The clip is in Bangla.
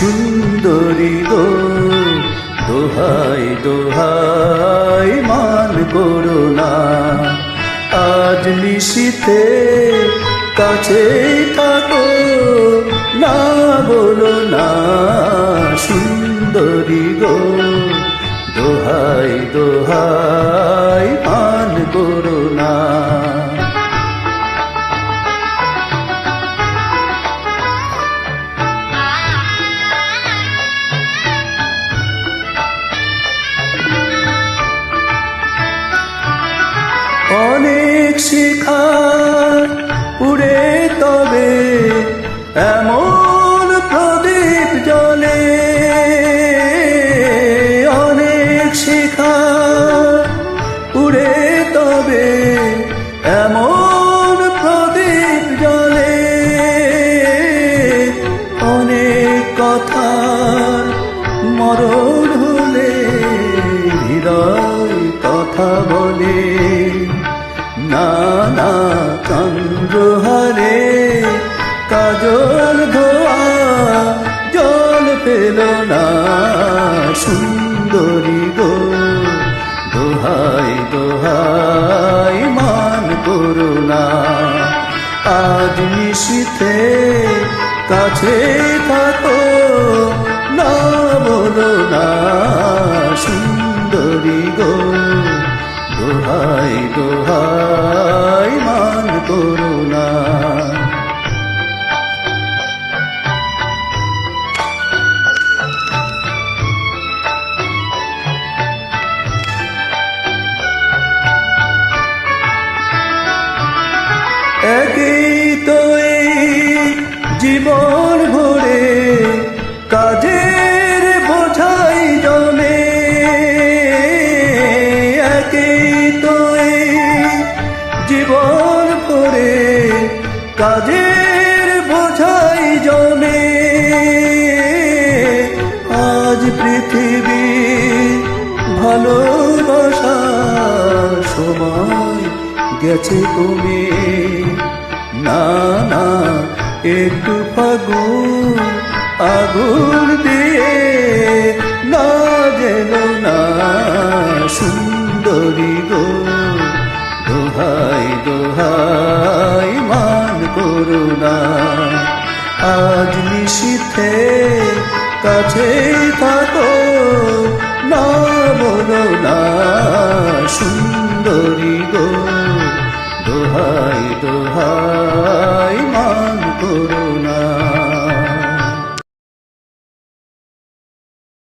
সুন্দরী গো, দোহাই দোহাই মান করো না। আজ নিশীথে কাছে থাকো, না বলো না। সুন্দরী গো, দোহাই দোহাই মান করো না। অনেক শিখা উড়ে তবে এমন প্রদীপ জ্বলে, অনেক শিখা উড়ে তবে এমন প্রদীপ জ্বলে। অনেক কথার মরণ হলে হৃদয় কথা বলে। না না চন্দ্রহারে কাজল ধোয়া জল পেল না। সুন্দরী গো, দোহাই দোহাই মান করো না। আজ নিশীথে কাছে থাকো, না বলো না। সুন্দরী গো, দোহাই দোহাই মান করো না। একই তো এই জীবন ভরে কাজের বোঝাই জমে। একই তো এই জীবন ভরে কাজের বোঝাই জমে। আজ পৃথিবী ভালোবাসার সময় গেছে কমে। না না একটু ফাগুন আগুন দিয়ে না গেল না। সুন্দরী গো, দোহাই দোহাই মান করো না। আজ নিশীথে কাছে থাকো, না বলো না। সুন্দরী গো, দোহাই দোহাই